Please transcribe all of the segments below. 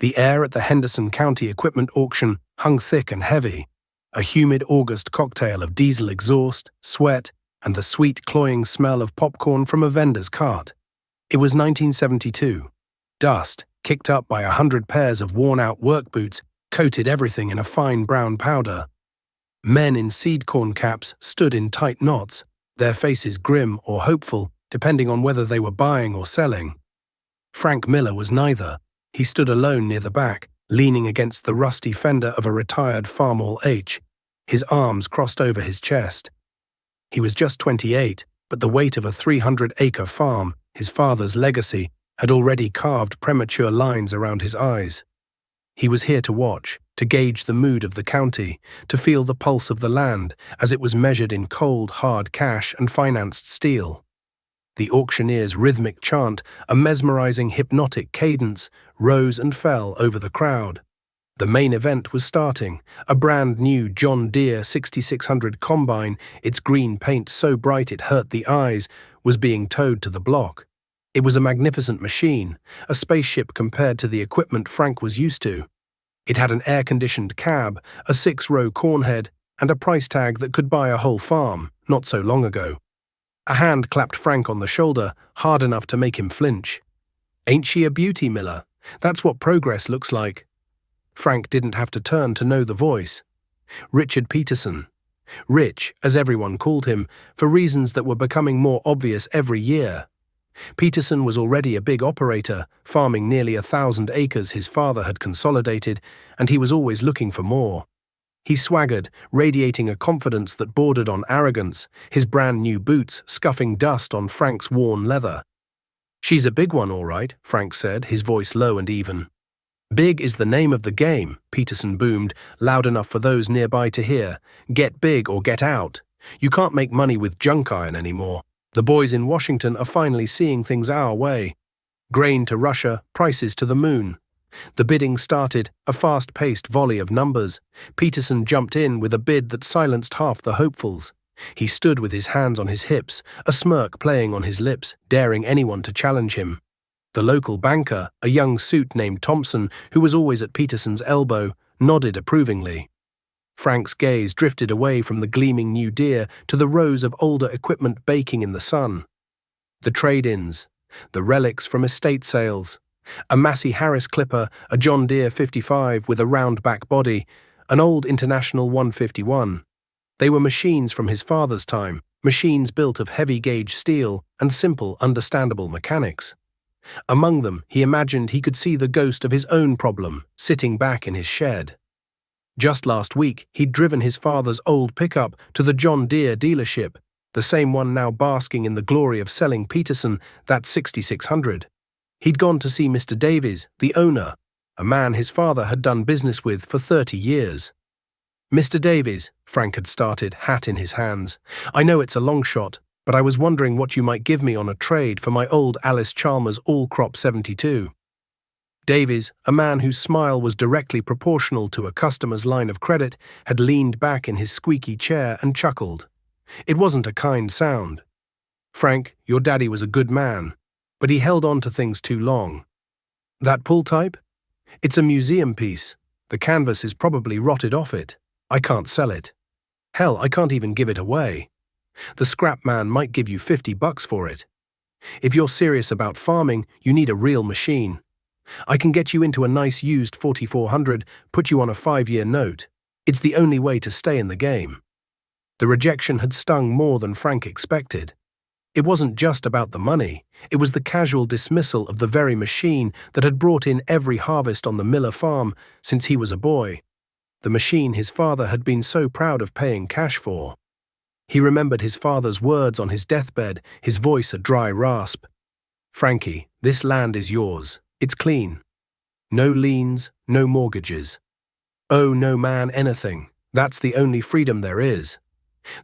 The air at the Henderson County Equipment Auction hung thick and heavy, a humid August cocktail of diesel exhaust, sweat, and the sweet, cloying smell of popcorn from a vendor's cart. It was 1972. Dust, kicked up by 100 pairs of worn-out work boots, coated everything in a fine brown powder. Men in seed corn caps stood in tight knots, their faces grim or hopeful, depending on whether they were buying or selling. Frank Miller was neither. He stood alone near the back, leaning against the rusty fender of a retired Farmall H, his arms crossed over his chest. He was just 28, but the weight of a 300-acre farm, his father's legacy, had already carved premature lines around his eyes. He was here to watch, to gauge the mood of the county, to feel the pulse of the land as it was measured in cold, hard cash and financed steel. The auctioneer's rhythmic chant, a mesmerizing hypnotic cadence, rose and fell over the crowd. The main event was starting. A brand new John Deere 6600 combine, its green paint so bright it hurt the eyes, was being towed to the block. It was a magnificent machine, a spaceship compared to the equipment Frank was used to. It had an air-conditioned cab, a 6-row corn head, and a price tag that could buy a whole farm, not so long ago. A hand clapped Frank on the shoulder, hard enough to make him flinch. "Ain't she a beauty, Miller? That's what progress looks like." Frank didn't have to turn to know the voice. Richard Peterson. Rich, as everyone called him, for reasons that were becoming more obvious every year. Peterson was already a big operator, farming nearly 1,000 acres his father had consolidated, and he was always looking for more. He swaggered, radiating a confidence that bordered on arrogance, his brand-new boots scuffing dust on Frank's worn leather. "She's a big one, all right," Frank said, his voice low and even. "Big is the name of the game," Peterson boomed, loud enough for those nearby to hear. "Get big or get out. You can't make money with junk iron anymore. The boys in Washington are finally seeing things our way. Grain to Russia, prices to the moon." The bidding started, a fast-paced volley of numbers. Peterson jumped in with a bid that silenced half the hopefuls. He stood with his hands on his hips, a smirk playing on his lips, daring anyone to challenge him. The local banker, a young suit named Thompson, who was always at Peterson's elbow, nodded approvingly. Frank's gaze drifted away from the gleaming new Deere to the rows of older equipment baking in the sun. The trade-ins, the relics from estate sales, a Massey Harris clipper, a John Deere 55 with a round back body, an old International 151. They were machines from his father's time, machines built of heavy-gauge steel and simple, understandable mechanics. Among them, he imagined he could see the ghost of his own problem, sitting back in his shed. Just last week, he'd driven his father's old pickup to the John Deere dealership, the same one now basking in the glory of selling Peterson that 6600. He'd gone to see Mr. Davies, the owner, a man his father had done business with for 30 years. "Mr. Davies," Frank had started, hat in his hands, "I know it's a long shot, but I was wondering what you might give me on a trade for my old Alice Chalmers all-crop 72. Davies, a man whose smile was directly proportional to a customer's line of credit, had leaned back in his squeaky chair and chuckled. It wasn't a kind sound. "Frank, your daddy was a good man, but he held on to things too long. That pull type? It's a museum piece. The canvas is probably rotted off it. I can't sell it. Hell, I can't even give it away. The scrap man might give you $50 for it. If you're serious about farming, you need a real machine. I can get you into a nice used 4400, put you on a 5-year note. It's the only way to stay in the game." The rejection had stung more than Frank expected. It wasn't just about the money, it was the casual dismissal of the very machine that had brought in every harvest on the Miller farm since he was a boy. The machine his father had been so proud of paying cash for. He remembered his father's words on his deathbed, his voice a dry rasp. "Frankie, this land is yours. It's clean. No liens, no mortgages. Owe no man anything. That's the only freedom there is."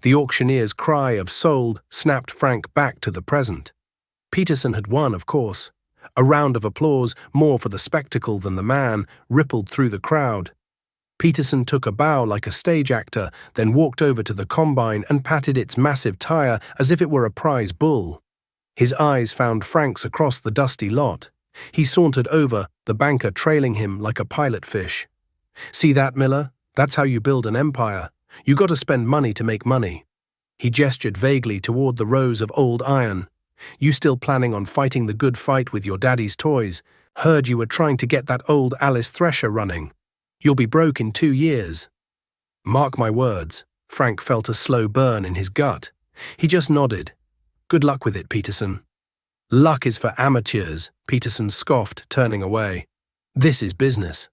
The auctioneer's cry of "sold" snapped Frank back to the present. Peterson had won, of course. A round of applause, more for the spectacle than the man, rippled through the crowd. Peterson took a bow like a stage actor, then walked over to the combine and patted its massive tire as if it were a prize bull. His eyes found Frank's across the dusty lot. He sauntered over, the banker trailing him like a pilot fish. "See that, Miller? That's how you build an empire. You got to spend money to make money." He gestured vaguely toward the rows of old iron. "You still planning on fighting the good fight with your daddy's toys? Heard you were trying to get that old Alice Thresher running. You'll be broke in 2 years." "Mark my words." Frank felt a slow burn in his gut. He just nodded. "Good luck with it, Peterson." "Luck is for amateurs," Peterson scoffed, turning away. "This is business."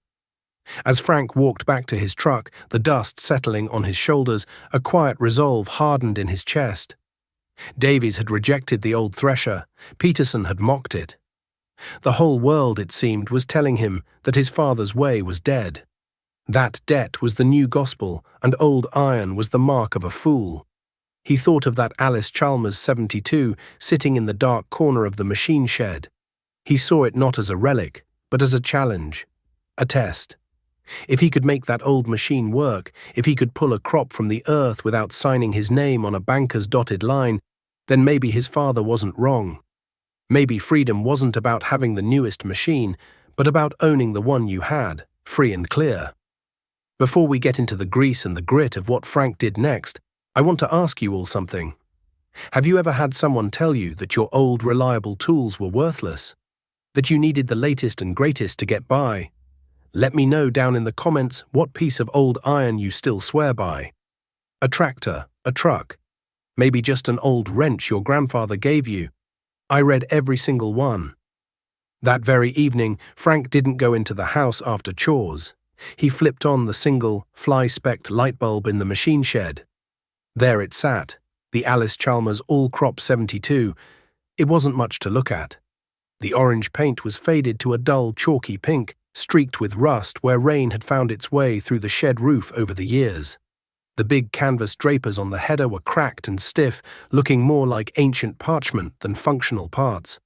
As Frank walked back to his truck, the dust settling on his shoulders, a quiet resolve hardened in his chest. Davies had rejected the old Thresher. Peterson had mocked it. The whole world, it seemed, was telling him that his father's way was dead. That debt was the new gospel, and old iron was the mark of a fool. He thought of that Alice Chalmers 72 sitting in the dark corner of the machine shed. He saw it not as a relic, but as a challenge, a test. If he could make that old machine work, if he could pull a crop from the earth without signing his name on a banker's dotted line, then maybe his father wasn't wrong. Maybe freedom wasn't about having the newest machine, but about owning the one you had, free and clear. Before we get into the grease and the grit of what Frank did next, I want to ask you all something. Have you ever had someone tell you that your old reliable tools were worthless? That you needed the latest and greatest to get by? Let me know down in the comments what piece of old iron you still swear by. A tractor, a truck, maybe just an old wrench your grandfather gave you. I read every single one. That very evening, Frank didn't go into the house after chores. He flipped on the single, fly-specked light bulb in the machine shed. There it sat, the Alice Chalmers All-Crop 72. It wasn't much to look at. The orange paint was faded to a dull, chalky pink, streaked with rust where rain had found its way through the shed roof over the years. The big canvas drapers on the header were cracked and stiff, looking more like ancient parchment than functional parts.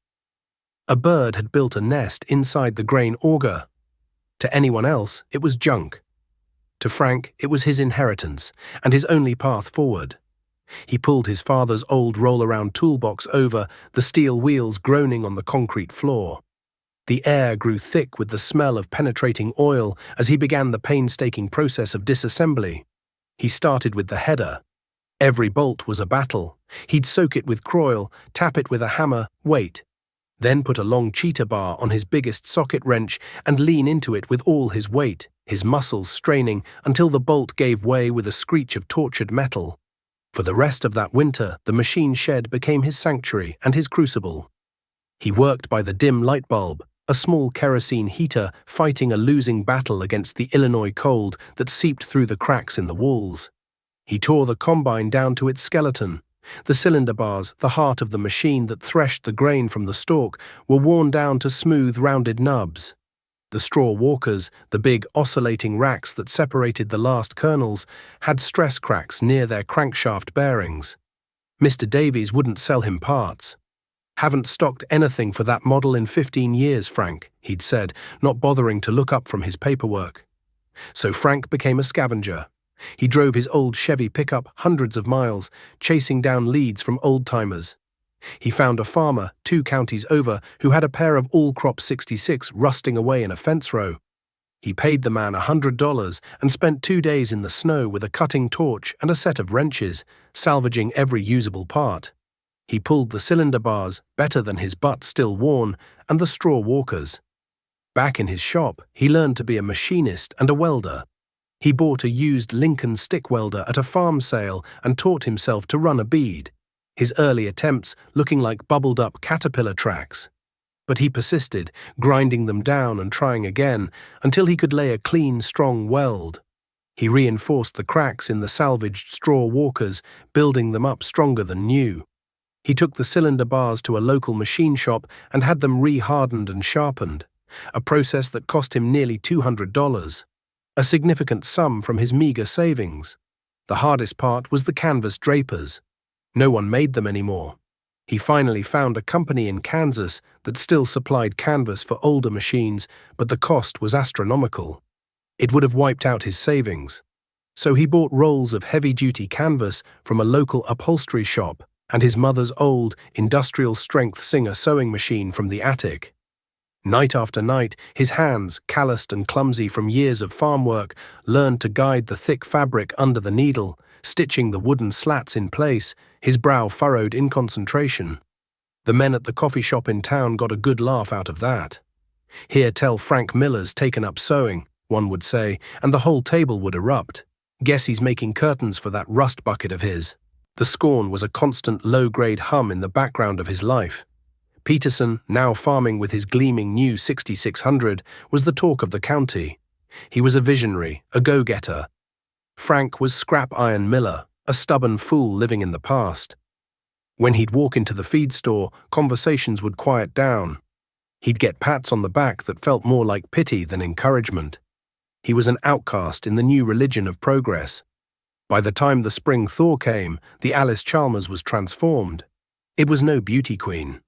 A bird had built a nest inside the grain auger. To anyone else, it was junk. To Frank, it was his inheritance, and his only path forward. He pulled his father's old roll-around toolbox over, the steel wheels groaning on the concrete floor. The air grew thick with the smell of penetrating oil as he began the painstaking process of disassembly. He started with the header. Every bolt was a battle. He'd soak it with Croyle, tap it with a hammer, wait. Then put a long cheetah bar on his biggest socket wrench and lean into it with all his weight, his muscles straining until the bolt gave way with a screech of tortured metal. For the rest of that winter, the machine shed became his sanctuary and his crucible. He worked by the dim light bulb, a small kerosene heater fighting a losing battle against the Illinois cold that seeped through the cracks in the walls. He tore the combine down to its skeleton. The cylinder bars, the heart of the machine that threshed the grain from the stalk, were worn down to smooth, rounded nubs. The straw walkers, the big oscillating racks that separated the last kernels, had stress cracks near their crankshaft bearings. Mr. Davies wouldn't sell him parts. "Haven't stocked anything for that model in 15 years, Frank," he'd said, not bothering to look up from his paperwork. So Frank became a scavenger. He drove his old Chevy pickup hundreds of miles, chasing down leads from old-timers. He found a farmer 2 counties over who had a pair of All-Crop 66 rusting away in a fence row. He paid the man $100 and spent 2 days in the snow with a cutting torch and a set of wrenches, salvaging every usable part. He pulled the cylinder bars, better than his butt still worn, and the straw walkers. Back in his shop, he learned to be a machinist and a welder. He bought a used Lincoln stick welder at a farm sale and taught himself to run a bead, his early attempts looking like bubbled-up caterpillar tracks. But he persisted, grinding them down and trying again, until he could lay a clean, strong weld. He reinforced the cracks in the salvaged straw walkers, building them up stronger than new. He took the cylinder bars to a local machine shop and had them re-hardened and sharpened, a process that cost him nearly $200, a significant sum from his meager savings. The hardest part was the canvas drapers. No one made them anymore. He finally found a company in Kansas that still supplied canvas for older machines, but the cost was astronomical. It would have wiped out his savings. So he bought rolls of heavy-duty canvas from a local upholstery shop and his mother's old, industrial-strength Singer sewing machine from the attic. Night after night, his hands, calloused and clumsy from years of farm work, learned to guide the thick fabric under the needle, stitching the wooden slats in place, his brow furrowed in concentration. The men at the coffee shop in town got a good laugh out of that. "Here tell Frank Miller's taken up sewing," one would say, and the whole table would erupt. "Guess he's making curtains for that rust bucket of his." The scorn was a constant low-grade hum in the background of his life. Peterson, now farming with his gleaming new 6600, was the talk of the county. He was a visionary, a go-getter. Frank was Scrap Iron Miller, a stubborn fool living in the past. When he'd walk into the feed store, conversations would quiet down. He'd get pats on the back that felt more like pity than encouragement. He was an outcast in the new religion of progress. By the time the spring thaw came, the Alice Chalmers was transformed. It was no beauty queen.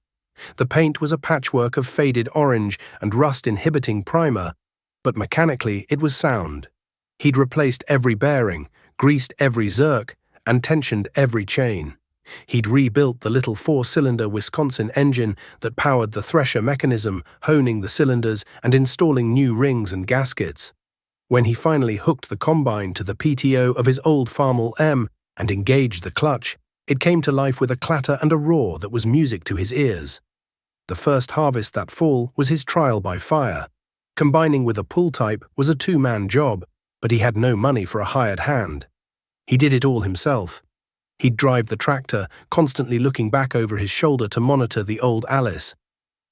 The paint was a patchwork of faded orange and rust-inhibiting primer, but mechanically it was sound. He'd replaced every bearing, greased every zerk, and tensioned every chain. He'd rebuilt the little four-cylinder Wisconsin engine that powered the Thresher mechanism, honing the cylinders and installing new rings and gaskets. When he finally hooked the combine to the PTO of his old Farmall M and engaged the clutch, it came to life with a clatter and a roar that was music to his ears. The first harvest that fall was his trial by fire. Combining with a pull type was a two-man job, but he had no money for a hired hand. He did it all himself. He'd drive the tractor, constantly looking back over his shoulder to monitor the old Alice,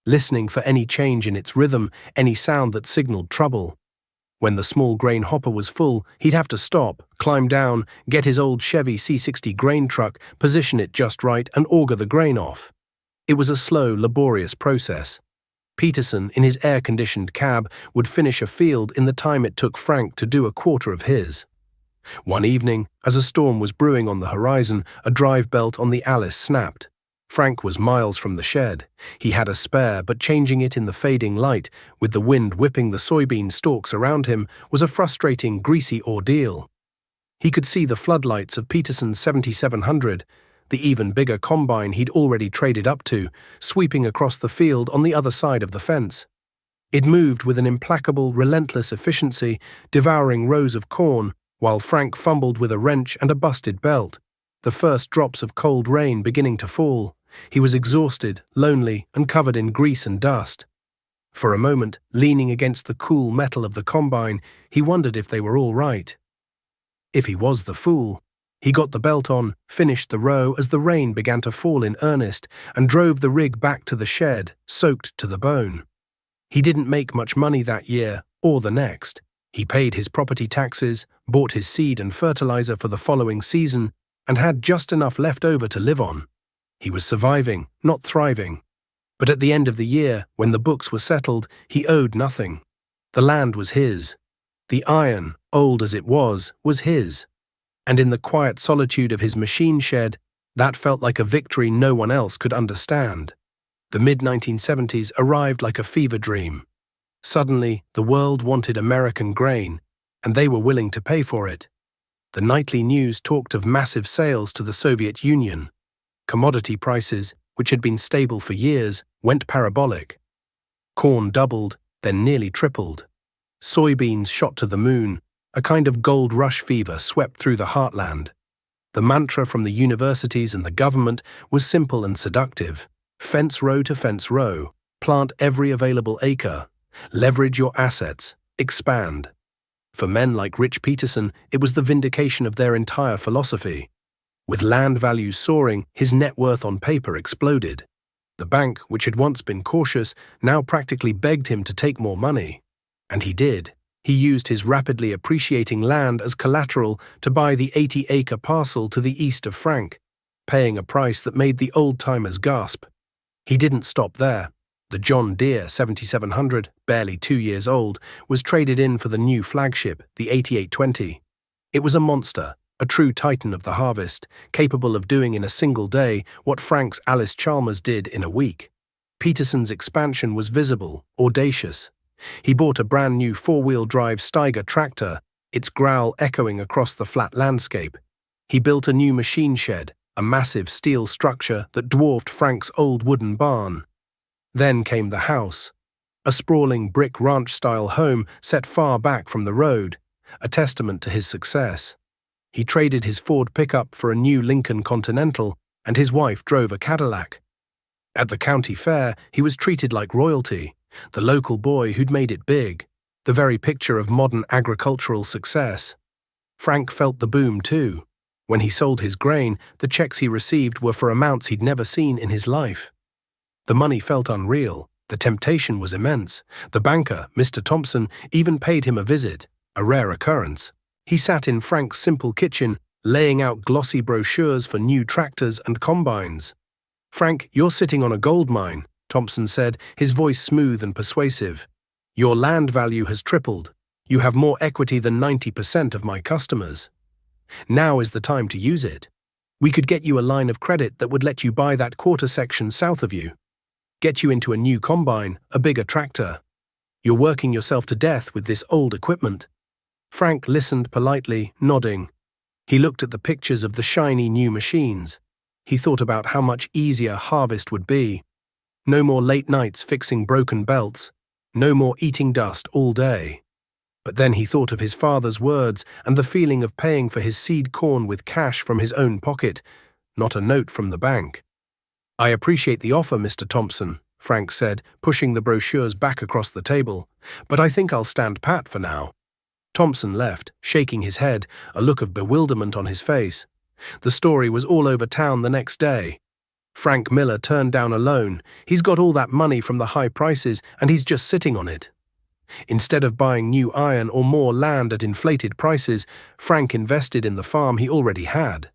listening for any change in its rhythm, any sound that signaled trouble. When the small grain hopper was full, he'd have to stop, climb down, get his old Chevy C60 grain truck, position it just right, and auger the grain off. It was a slow, laborious process. Peterson, in his air-conditioned cab, would finish a field in the time it took Frank to do a quarter of his. One evening, as a storm was brewing on the horizon, a drive belt on the Alice snapped. Frank was miles from the shed. He had a spare, but changing it in the fading light, with the wind whipping the soybean stalks around him, was a frustrating, greasy ordeal. He could see the floodlights of Peterson's 7700, the even bigger combine he'd already traded up to, sweeping across the field on the other side of the fence. It moved with an implacable, relentless efficiency, devouring rows of corn, while Frank fumbled with a wrench and a busted belt, the first drops of cold rain beginning to fall. He was exhausted, lonely, and covered in grease and dust. For a moment, leaning against the cool metal of the combine, he wondered if they were all right. If he was the fool, he got the belt on, finished the row as the rain began to fall in earnest, and drove the rig back to the shed, soaked to the bone. He didn't make much money that year, or the next. He paid his property taxes, bought his seed and fertilizer for the following season, and had just enough left over to live on. He was surviving, not thriving. But at the end of the year, when the books were settled, he owed nothing. The land was his. The iron, old as it was his. And in the quiet solitude of his machine shed, that felt like a victory no one else could understand. The mid-1970s arrived like a fever dream. Suddenly, the world wanted American grain, and they were willing to pay for it. The nightly news talked of massive sales to the Soviet Union. Commodity prices, which had been stable for years, went parabolic. Corn doubled, then nearly tripled. Soybeans shot to the moon. A kind of gold rush fever swept through the heartland. The mantra from the universities and the government was simple and seductive. Fence row to fence row. Plant every available acre. Leverage your assets. Expand. For men like Rich Peterson, it was the vindication of their entire philosophy. With land values soaring, his net worth on paper exploded. The bank, which had once been cautious, now practically begged him to take more money. And he did. He used his rapidly appreciating land as collateral to buy the 80-acre parcel to the east of Frank, paying a price that made the old-timers gasp. He didn't stop there. The John Deere 7700, barely 2 years old, was traded in for the new flagship, the 8820. It was a monster, a true titan of the harvest, capable of doing in a single day what Frank's Alice Chalmers did in a week. Peterson's expansion was visible, audacious. He bought a brand new four-wheel drive Steiger tractor, its growl echoing across the flat landscape. He built a new machine shed, a massive steel structure that dwarfed Frank's old wooden barn. Then came the house. a sprawling brick ranch-style home set far back from the road, a testament to his success. He traded his Ford pickup for a new Lincoln Continental, and his wife drove a Cadillac. At the county fair, he was treated like royalty, the local boy who'd made it big, the very picture of modern agricultural success. Frank felt the boom too. When he sold his grain, the checks he received were for amounts he'd never seen in his life. The money felt unreal. The temptation was immense. The banker, Mr. Thompson, even paid him a visit, a rare occurrence. He sat in Frank's simple kitchen, laying out glossy brochures for new tractors and combines. "Frank, you're sitting on a gold mine," Thompson said, his voice smooth and persuasive. "Your land value has tripled. You have more equity than 90% of my customers. Now is the time to use it. We could get you a line of credit that would let you buy that quarter section south of you. Get you into a new combine, a bigger tractor. You're working yourself to death with this old equipment." Frank listened politely, nodding. He looked at the pictures of the shiny new machines. He thought about how much easier harvest would be. No more late nights fixing broken belts. No more eating dust all day. But then he thought of his father's words and the feeling of paying for his seed corn with cash from his own pocket, not a note from the bank. "I appreciate the offer, Mr. Thompson," Frank said, pushing the brochures back across the table, "but I think I'll stand pat for now." Thompson left, shaking his head, a look of bewilderment on his face. The story was all over town the next day. Frank Miller turned down a loan. He's got all that money from the high prices and he's just sitting on it. Instead of buying new iron or more land at inflated prices, Frank invested in the farm he already had.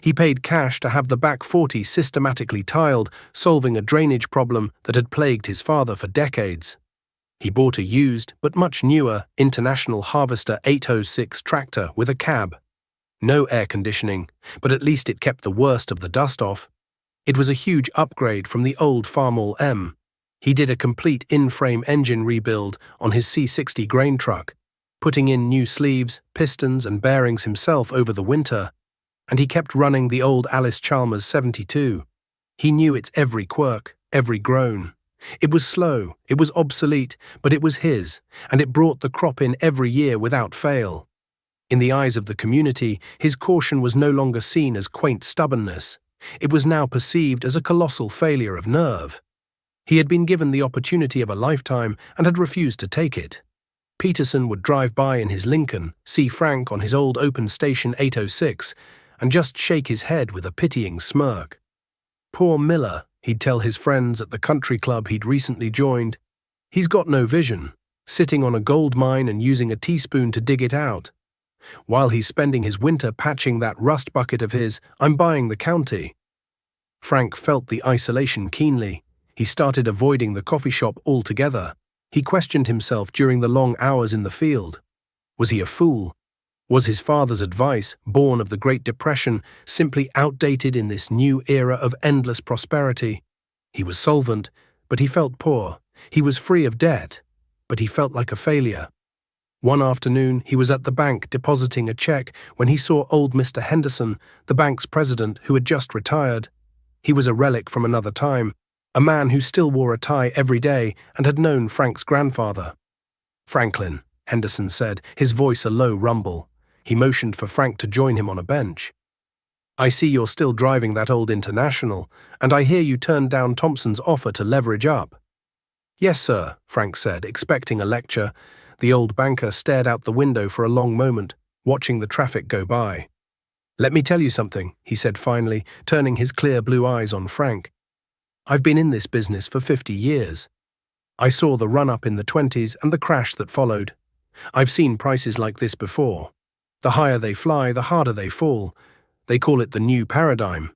He paid cash to have the back 40 systematically tiled, solving a drainage problem that had plagued his father for decades. He bought a used, but much newer, International Harvester 806 tractor with a cab. No air conditioning, but at least it kept the worst of the dust off. It was a huge upgrade from the old Farmall M. He did a complete in-frame engine rebuild on his C60 grain truck, putting in new sleeves, pistons and bearings himself over the winter, and he kept running the old Alice Chalmers 72. He knew its every quirk, every groan. It was slow, it was obsolete, but it was his, and it brought the crop in every year without fail. In the eyes of the community, his caution was no longer seen as quaint stubbornness. It was now perceived as a colossal failure of nerve. He had been given the opportunity of a lifetime and had refused to take it. Peterson would drive by in his Lincoln, see Frank on his old open station 806, and just shake his head with a pitying smirk. "Poor Miller," he'd tell his friends at the country club he'd recently joined. "He's got no vision, sitting on a gold mine and using a teaspoon to dig it out. While he's spending his winter patching that rust bucket of his, I'm buying the county." Frank felt the isolation keenly. He started avoiding the coffee shop altogether. He questioned himself during the long hours in the field. Was he a fool? Was his father's advice, born of the Great Depression, simply outdated in this new era of endless prosperity? He was solvent, but he felt poor. He was free of debt, but he felt like a failure. One afternoon, he was at the bank depositing a check when he saw old Mr. Henderson, the bank's president, who had just retired. He was a relic from another time, a man who still wore a tie every day and had known Frank's grandfather. "Franklin," Henderson said, his voice a low rumble. He motioned for Frank to join him on a bench. "I see you're still driving that old International, and I hear you turned down Thompson's offer to leverage up." "Yes, sir," Frank said, expecting a lecture. The old banker stared out the window for a long moment, watching the traffic go by. "Let me tell you something," he said finally, turning his clear blue eyes on Frank. "I've been in this business for 50 years. I saw the run-up in the 20s and the crash that followed. I've seen prices like this before. The higher they fly, the harder they fall. They call it the new paradigm.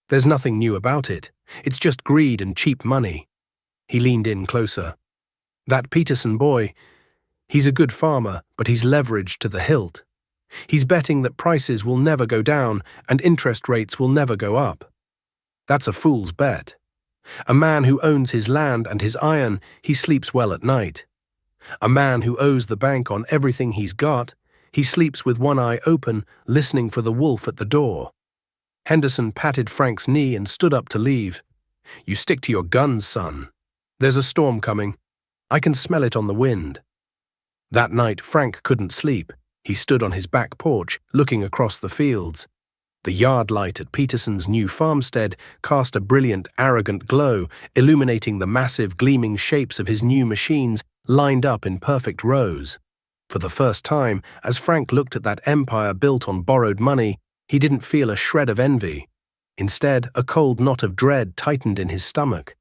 There's nothing new about it. It's just greed and cheap money." He leaned in closer. "That Peterson boy, he's a good farmer, but he's leveraged to the hilt. He's betting that prices will never go down and interest rates will never go up. That's a fool's bet. A man who owns his land and his iron, he sleeps well at night. A man who owes the bank on everything he's got, he sleeps with one eye open, listening for the wolf at the door." Henderson patted Frank's knee and stood up to leave. "You stick to your guns, son. There's a storm coming. I can smell it on the wind." That night, Frank couldn't sleep. He stood on his back porch, looking across the fields. The yard light at Peterson's new farmstead cast a brilliant, arrogant glow, illuminating the massive, gleaming shapes of his new machines lined up in perfect rows. For the first time, as Frank looked at that empire built on borrowed money, he didn't feel a shred of envy. Instead, a cold knot of dread tightened in his stomach.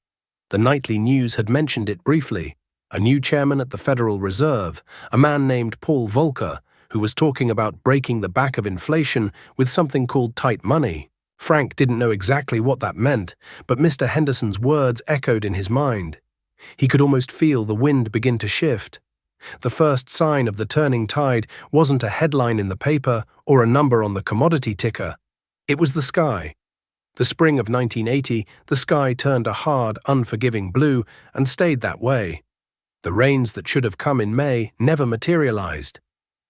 The nightly news had mentioned it briefly. A new chairman at the Federal Reserve, a man named Paul Volcker, who was talking about breaking the back of inflation with something called tight money. Frank didn't know exactly what that meant, but Mr. Henderson's words echoed in his mind. He could almost feel the wind begin to shift. The first sign of the turning tide wasn't a headline in the paper or a number on the commodity ticker. It was the sky. The spring of 1980, the sky turned a hard, unforgiving blue and stayed that way. The rains that should have come in May never materialized.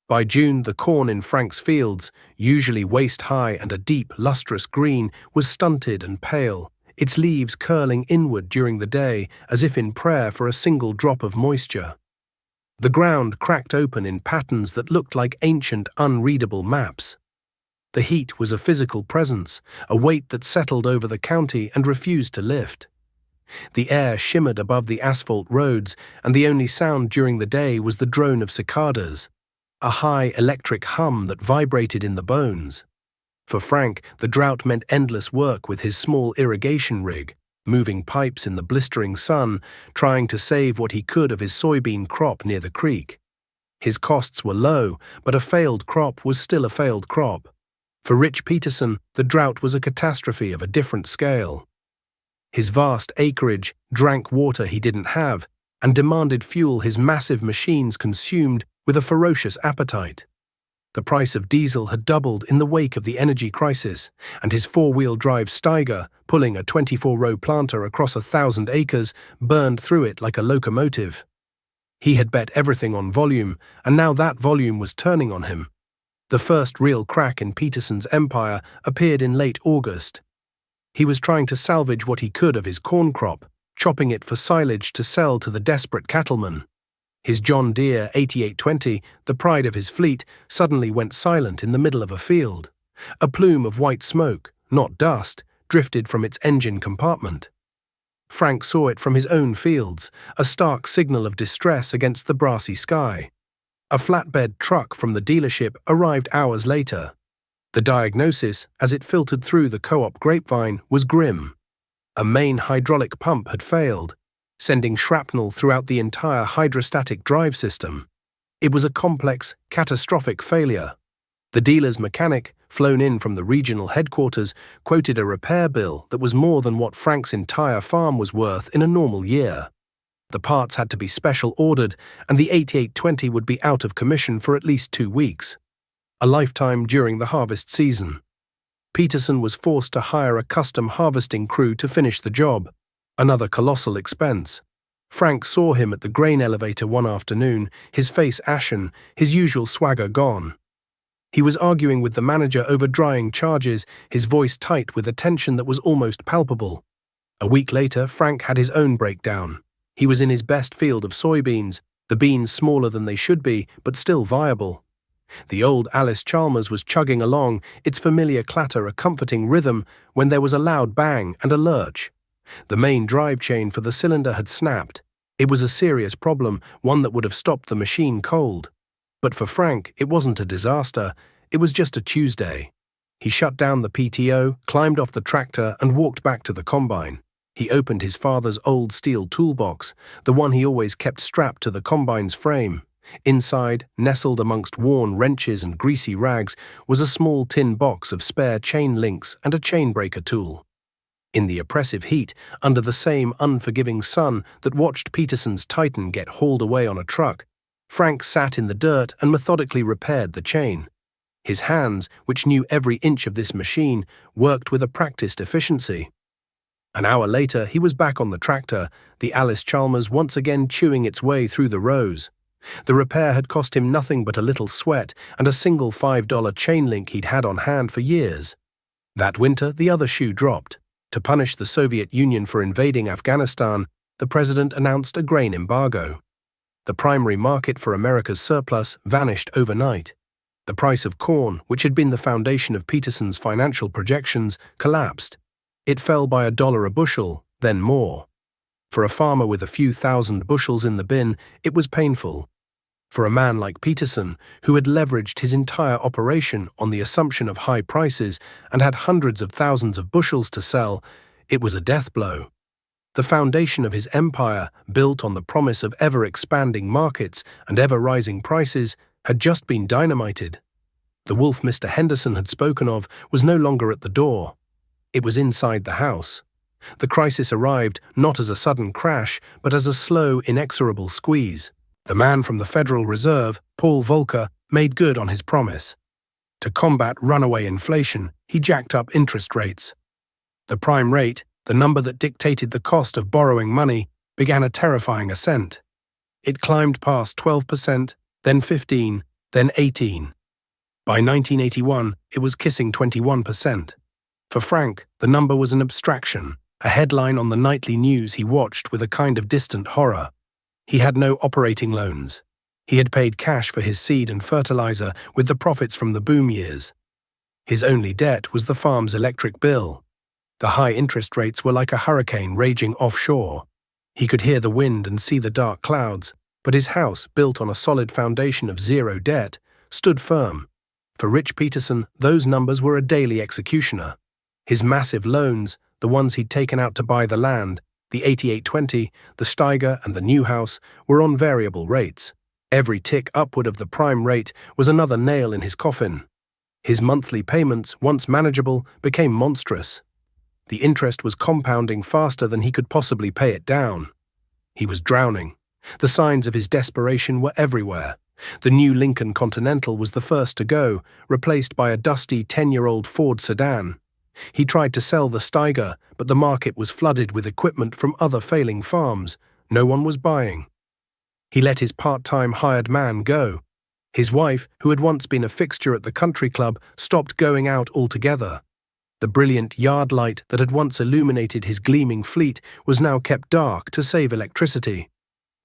By June, the corn in Frank's fields, usually waist-high and a deep, lustrous green, was stunted and pale, its leaves curling inward during the day as if in prayer for a single drop of moisture. The ground cracked open in patterns that looked like ancient, unreadable maps. The heat was a physical presence, a weight that settled over the county and refused to lift. The air shimmered above the asphalt roads, and the only sound during the day was the drone of cicadas, a high electric hum that vibrated in the bones. For Frank, the drought meant endless work with his small irrigation rig, moving pipes in the blistering sun, trying to save what he could of his soybean crop near the creek. His costs were low, but a failed crop was still a failed crop. For Rich Peterson, the drought was a catastrophe of a different scale. His vast acreage drank water he didn't have and demanded fuel his massive machines consumed with a ferocious appetite. The price of diesel had doubled in the wake of the energy crisis, and his four-wheel drive Steiger, pulling a 24-row planter across 1,000 acres, burned through it like a locomotive. He had bet everything on volume, and now that volume was turning on him. The first real crack in Peterson's empire appeared in late August. He was trying to salvage what he could of his corn crop, chopping it for silage to sell to the desperate cattlemen. His John Deere 8820, the pride of his fleet, suddenly went silent in the middle of a field. A plume of white smoke, not dust, drifted from its engine compartment. Frank saw it from his own fields, a stark signal of distress against the brassy sky. A flatbed truck from the dealership arrived hours later. The diagnosis, as it filtered through the co-op grapevine, was grim. A main hydraulic pump had failed, sending shrapnel throughout the entire hydrostatic drive system. It was a complex, catastrophic failure. The dealer's mechanic, flown in from the regional headquarters, quoted a repair bill that was more than what Frank's entire farm was worth in a normal year. The parts had to be special ordered, and the 8820 would be out of commission for at least 2 weeks. A lifetime during the harvest season. Peterson was forced to hire a custom harvesting crew to finish the job, another colossal expense. Frank saw him at the grain elevator one afternoon, his face ashen, his usual swagger gone. He was arguing with the manager over drying charges, his voice tight with a tension that was almost palpable. A week later, Frank had his own breakdown. He was in his best field of soybeans, the beans smaller than they should be, but still viable. The old Alice Chalmers was chugging along, its familiar clatter a comforting rhythm, when there was a loud bang and a lurch. The main drive chain for the cylinder had snapped. It was a serious problem, one that would have stopped the machine cold. But for Frank, it wasn't a disaster, it was just a Tuesday. He shut down the PTO, climbed off the tractor, and walked back to the combine. He opened his father's old steel toolbox, the one he always kept strapped to the combine's frame. Inside, nestled amongst worn wrenches and greasy rags, was a small tin box of spare chain links and a chainbreaker tool. In the oppressive heat, under the same unforgiving sun that watched Peterson's Titan get hauled away on a truck, Frank sat in the dirt and methodically repaired the chain. His hands, which knew every inch of this machine, worked with a practiced efficiency. An hour later, he was back on the tractor, the Alice Chalmers once again chewing its way through the rows. The repair had cost him nothing but a little sweat and a single $5 chain link he'd had on hand for years. That winter, the other shoe dropped. To punish the Soviet Union for invading Afghanistan, the president announced a grain embargo. The primary market for America's surplus vanished overnight. The price of corn, which had been the foundation of Peterson's financial projections, collapsed. It fell by $1 a bushel, then more. For a farmer with a few thousand bushels in the bin, it was painful. For a man like Peterson, who had leveraged his entire operation on the assumption of high prices and had hundreds of thousands of bushels to sell, it was a death blow. The foundation of his empire, built on the promise of ever-expanding markets and ever-rising prices, had just been dynamited. The wolf Mr. Henderson had spoken of was no longer at the door. It was inside the house. The crisis arrived not as a sudden crash, but as a slow, inexorable squeeze. The man from the Federal Reserve, Paul Volcker, made good on his promise. To combat runaway inflation, he jacked up interest rates. The prime rate, the number that dictated the cost of borrowing money, began a terrifying ascent. It climbed past 12%, then 15%, then 18%. By 1981, it was kissing 21%. For Frank, the number was an abstraction, a headline on the nightly news he watched with a kind of distant horror. He had no operating loans. He had paid cash for his seed and fertilizer with the profits from the boom years. His only debt was the farm's electric bill. The high interest rates were like a hurricane raging offshore. He could hear the wind and see the dark clouds, but his house, built on a solid foundation of zero debt, stood firm. For Rich Peterson, those numbers were a daily executioner. His massive loans, the ones he'd taken out to buy the land, the 8820, the Steiger and the new house, were on variable rates. Every tick upward of the prime rate was another nail in his coffin. His monthly payments, once manageable, became monstrous. The interest was compounding faster than he could possibly pay it down. He was drowning. The signs of his desperation were everywhere. The new Lincoln Continental was the first to go, replaced by a dusty 10-year-old Ford sedan. He tried to sell the Steiger, but the market was flooded with equipment from other failing farms. No one was buying. He let his part-time hired man go. His wife, who had once been a fixture at the country club, stopped going out altogether. The brilliant yard light that had once illuminated his gleaming fleet was now kept dark to save electricity.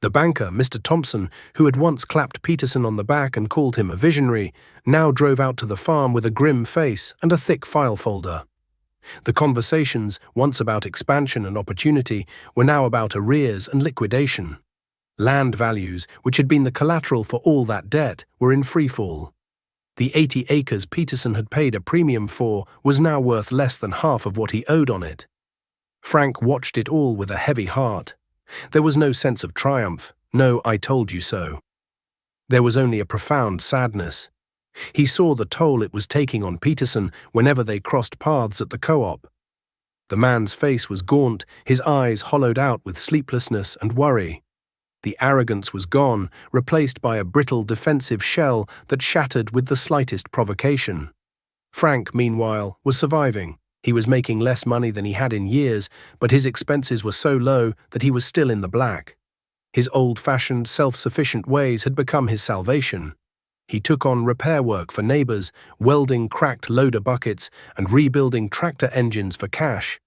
The banker, Mr. Thompson, who had once clapped Peterson on the back and called him a visionary, now drove out to the farm with a grim face and a thick file folder. The conversations, once about expansion and opportunity, were now about arrears and liquidation. Land values, which had been the collateral for all that debt, were in freefall. The 80 acres Peterson had paid a premium for was now worth less than half of what he owed on it. Frank watched it all with a heavy heart. There was no sense of triumph, no "I told you so." There was only a profound sadness. He saw the toll it was taking on Peterson whenever they crossed paths at the co-op. The man's face was gaunt, his eyes hollowed out with sleeplessness and worry. The arrogance was gone, replaced by a brittle defensive shell that shattered with the slightest provocation. Frank, meanwhile, was surviving. He was making less money than he had in years, but his expenses were so low that he was still in the black. His old-fashioned, self-sufficient ways had become his salvation. He took on repair work for neighbors, welding cracked loader buckets and rebuilding tractor engines for cash.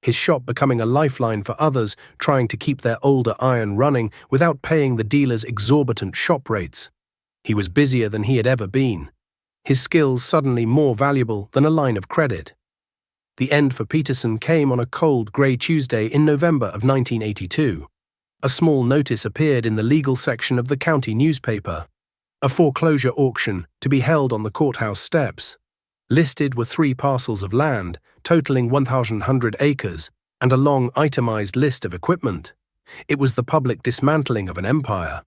His shop becoming a lifeline for others trying to keep their older iron running without paying the dealers exorbitant shop rates. He was busier than he had ever been. His skills suddenly more valuable than a line of credit. The end for Peterson came on a cold, grey Tuesday in November of 1982. A small notice appeared in the legal section of the county newspaper. A foreclosure auction to be held on the courthouse steps. Listed were 3 parcels of land, totaling 1,100 acres, and a long itemized list of equipment. It was the public dismantling of an empire.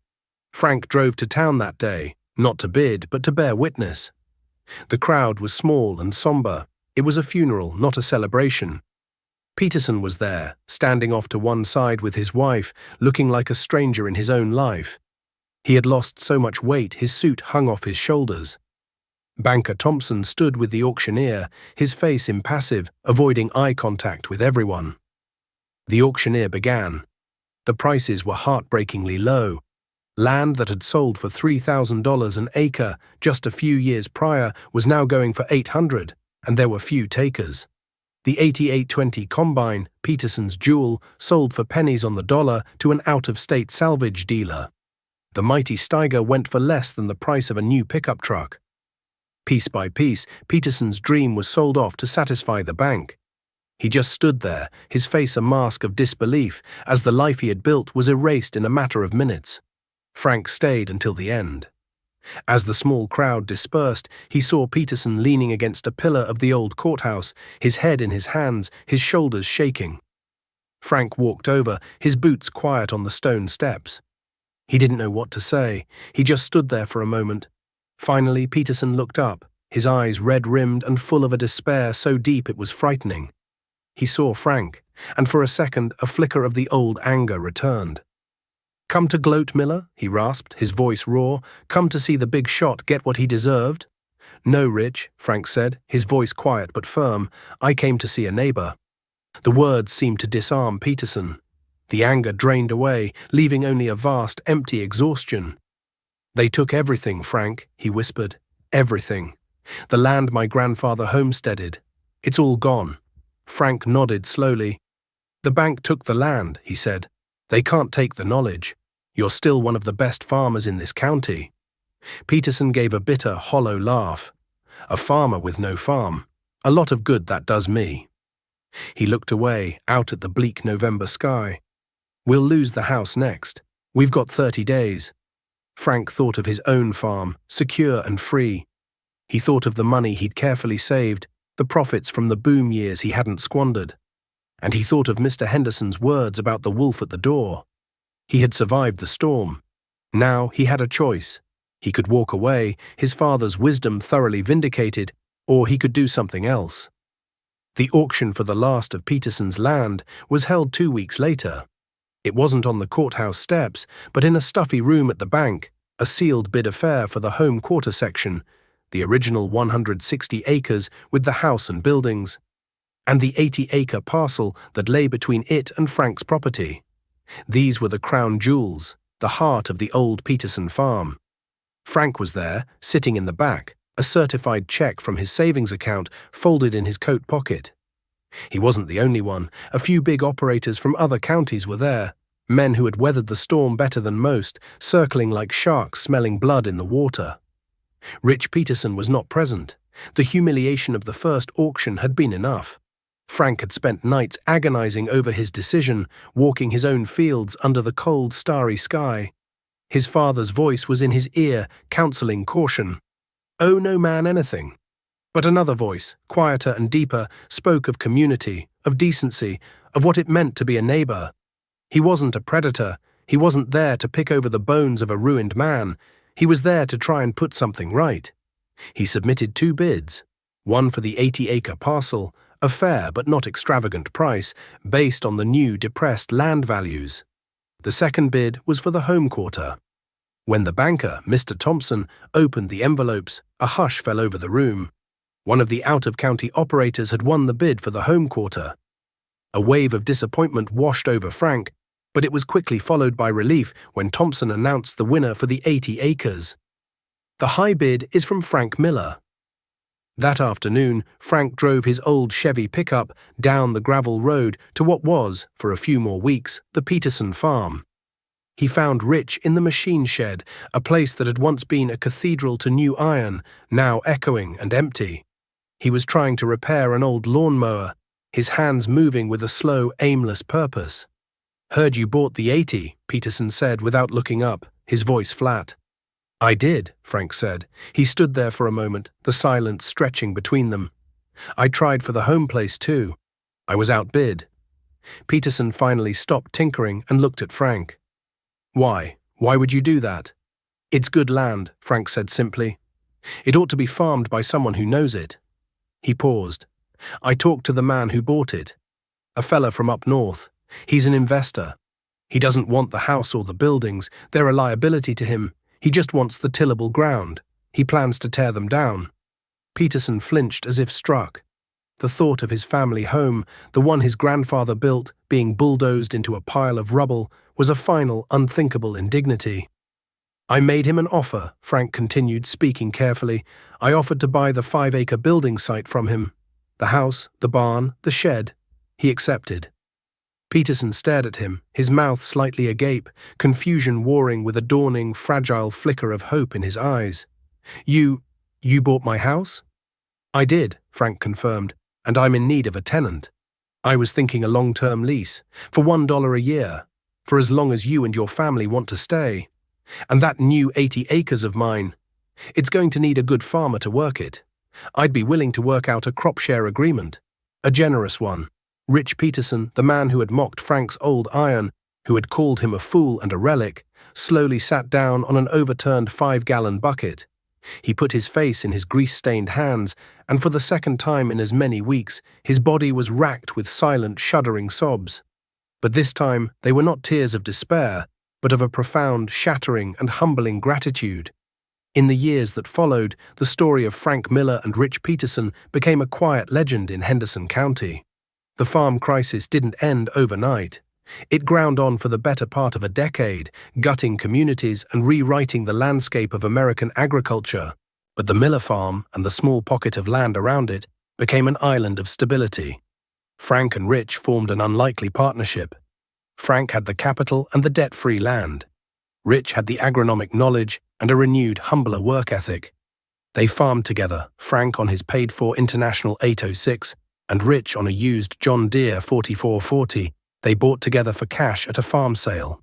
Frank drove to town that day, not to bid, but to bear witness. The crowd was small and somber. It was a funeral, not a celebration. Peterson was there, standing off to one side with his wife, looking like a stranger in his own life. He had lost so much weight his suit hung off his shoulders. Banker Thompson stood with the auctioneer, his face impassive, avoiding eye contact with everyone. The auctioneer began. The prices were heartbreakingly low. Land that had sold for $3,000 an acre just a few years prior was now going for $800, and there were few takers. The 8820 Combine, Peterson's jewel, sold for pennies on the dollar to an out-of-state salvage dealer. The mighty Steiger went for less than the price of a new pickup truck. Piece by piece, Peterson's dream was sold off to satisfy the bank. He just stood there, his face a mask of disbelief, as the life he had built was erased in a matter of minutes. Frank stayed until the end. As the small crowd dispersed, he saw Peterson leaning against a pillar of the old courthouse, his head in his hands, his shoulders shaking. Frank walked over, his boots quiet on the stone steps. He didn't know what to say. He just stood there for a moment. Finally, Peterson looked up, his eyes red-rimmed and full of a despair so deep it was frightening. He saw Frank, and for a second a flicker of the old anger returned. "Come to gloat, Miller?" he rasped, his voice raw. "Come to see the big shot get what he deserved?" "No, Rich," Frank said, his voice quiet but firm. "I came to see a neighbor." The words seemed to disarm Peterson. The anger drained away, leaving only a vast, empty exhaustion. "They took everything, Frank," he whispered. "Everything. The land my grandfather homesteaded. It's all gone." Frank nodded slowly. "The bank took the land," he said. "They can't take the knowledge. You're still one of the best farmers in this county." Peterson gave a bitter, hollow laugh. "A farmer with no farm. A lot of good that does me." He looked away, out at the bleak November sky. "We'll lose the house next. We've got 30 days. Frank thought of his own farm, secure and free. He thought of the money he'd carefully saved, the profits from the boom years he hadn't squandered. And he thought of Mr. Henderson's words about the wolf at the door. He had survived the storm. Now he had a choice. He could walk away, his father's wisdom thoroughly vindicated, or he could do something else. The auction for the last of Peterson's land was held 2 weeks later. It wasn't on the courthouse steps, but in a stuffy room at the bank, a sealed bid affair for the home quarter section, the original 160 acres with the house and buildings, and the 80-acre parcel that lay between it and Frank's property. These were the crown jewels, the heart of the old Peterson farm. Frank was there, sitting in the back, a certified check from his savings account folded in his coat pocket. He wasn't the only one. A few big operators from other counties were there, men who had weathered the storm better than most, circling like sharks smelling blood in the water. Rich Peterson was not present. The humiliation of the first auction had been enough. Frank had spent nights agonizing over his decision, walking his own fields under the cold, starry sky. His father's voice was in his ear, counseling caution. "Owe no man anything." But another voice, quieter and deeper, spoke of community, of decency, of what it meant to be a neighbor. He wasn't a predator. He wasn't there to pick over the bones of a ruined man. He was there to try and put something right. He submitted 2 bids, one for the 80-acre parcel, a fair but not extravagant price, based on the new depressed land values. The second bid was for the home quarter. When the banker, Mr. Thompson, opened the envelopes, a hush fell over the room. One of the out-of-county operators had won the bid for the home quarter. A wave of disappointment washed over Frank, but it was quickly followed by relief when Thompson announced the winner for the 80 acres. The high bid is from Frank Miller. That afternoon, Frank drove his old Chevy pickup down the gravel road to what was, for a few more weeks, the Peterson farm. He found Rich in the machine shed, a place that had once been a cathedral to new iron, now echoing and empty. He was trying to repair an old lawnmower, his hands moving with a slow, aimless purpose. "Heard you bought the 80, Peterson said without looking up, his voice flat. "I did," Frank said. He stood there for a moment, the silence stretching between them. "I tried for the home place too. I was outbid." Peterson finally stopped tinkering and looked at Frank. "Why? Why would you do that?" "It's good land," Frank said simply. "It ought to be farmed by someone who knows it." He paused. "I talked to the man who bought it. A fella from up north. He's an investor. He doesn't want the house or the buildings. They're a liability to him. He just wants the tillable ground. He plans to tear them down." Peterson flinched as if struck. The thought of his family home, the one his grandfather built, being bulldozed into a pile of rubble, was a final, unthinkable indignity. "I made him an offer," Frank continued, speaking carefully. "I offered to buy the 5-acre building site from him. The house, the barn, the shed. He accepted." Peterson stared at him, his mouth slightly agape, confusion warring with a dawning, fragile flicker of hope in his eyes. You bought my house?" "I did," Frank confirmed, "and I'm in need of a tenant. I was thinking a long-term lease, for $1 a year, for as long as you and your family want to stay. And that new 80 acres of mine, it's going to need a good farmer to work it. I'd be willing to work out a crop share agreement. A generous one." Rich Peterson, the man who had mocked Frank's old iron, who had called him a fool and a relic, slowly sat down on an overturned 5-gallon bucket. He put his face in his grease-stained hands, and for the second time in as many weeks, his body was racked with silent, shuddering sobs. But this time, they were not tears of despair, but of a profound, shattering, and humbling gratitude. In the years that followed, the story of Frank Miller and Rich Peterson became a quiet legend in Henderson County. The farm crisis didn't end overnight. It ground on for the better part of a decade, gutting communities and rewriting the landscape of American agriculture. But the Miller farm and the small pocket of land around it became an island of stability. Frank and Rich formed an unlikely partnership. Frank had the capital and the debt-free land. Rich had the agronomic knowledge and a renewed, humbler work ethic. They farmed together, Frank on his paid-for International 806, and Rich on a used John Deere 4440 they bought together for cash at a farm sale.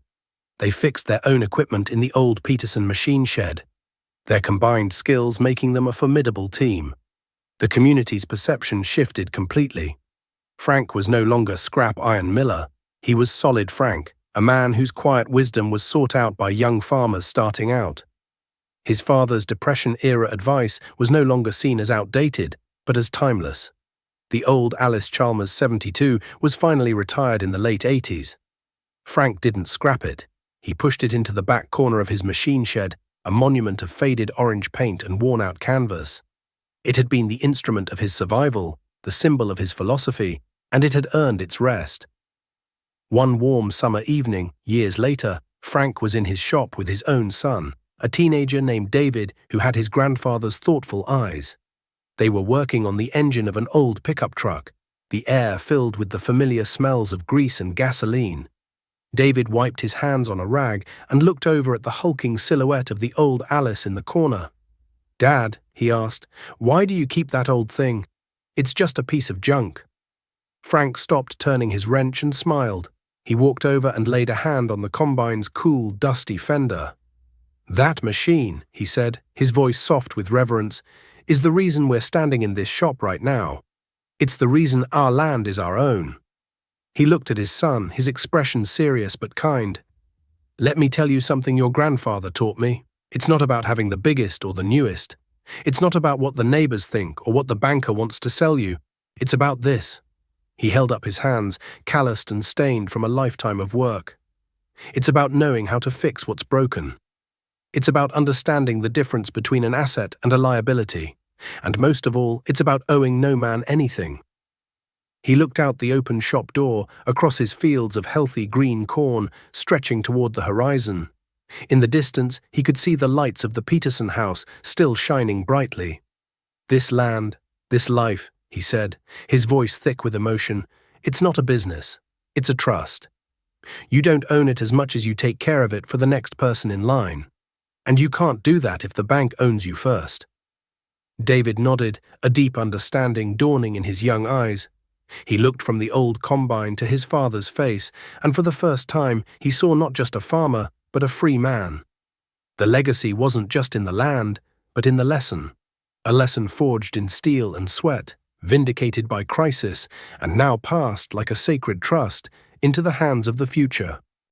They fixed their own equipment in the old Peterson machine shed, their combined skills making them a formidable team. The community's perception shifted completely. Frank was no longer scrap iron Miller. He was solid Frank, a man whose quiet wisdom was sought out by young farmers starting out. His father's Depression-era advice was no longer seen as outdated, but as timeless. The old Alice Chalmers 72 was finally retired in the late 80s. Frank didn't scrap it. He pushed it into the back corner of his machine shed, a monument of faded orange paint and worn-out canvas. It had been the instrument of his survival, the symbol of his philosophy, and it had earned its rest. One warm summer evening, years later, Frank was in his shop with his own son, a teenager named David who had his grandfather's thoughtful eyes. They were working on the engine of an old pickup truck, the air filled with the familiar smells of grease and gasoline. David wiped his hands on a rag and looked over at the hulking silhouette of the old Alice in the corner. "Dad," he asked, "why do you keep that old thing? It's just a piece of junk." Frank stopped turning his wrench and smiled. He walked over and laid a hand on the combine's cool, dusty fender. "That machine," he said, his voice soft with reverence, "is the reason we're standing in this shop right now. It's the reason our land is our own." He looked at his son, his expression serious but kind. "Let me tell you something your grandfather taught me. It's not about having the biggest or the newest. It's not about what the neighbors think or what the banker wants to sell you. It's about this." He held up his hands, calloused and stained from a lifetime of work. "It's about knowing how to fix what's broken. It's about understanding the difference between an asset and a liability. And most of all, it's about owing no man anything." He looked out the open shop door, across his fields of healthy green corn, stretching toward the horizon. In the distance, he could see the lights of the Peterson house still shining brightly. "This land, this life," he said, his voice thick with emotion, "it's not a business. It's a trust. You don't own it as much as you take care of it for the next person in line. And you can't do that if the bank owns you first." David nodded, a deep understanding dawning in his young eyes. He looked from the old combine to his father's face, and for the first time he saw not just a farmer, but a free man. The legacy wasn't just in the land, but in the lesson. A lesson forged in steel and sweat, vindicated by crisis, and now passed like a sacred trust into the hands of the future.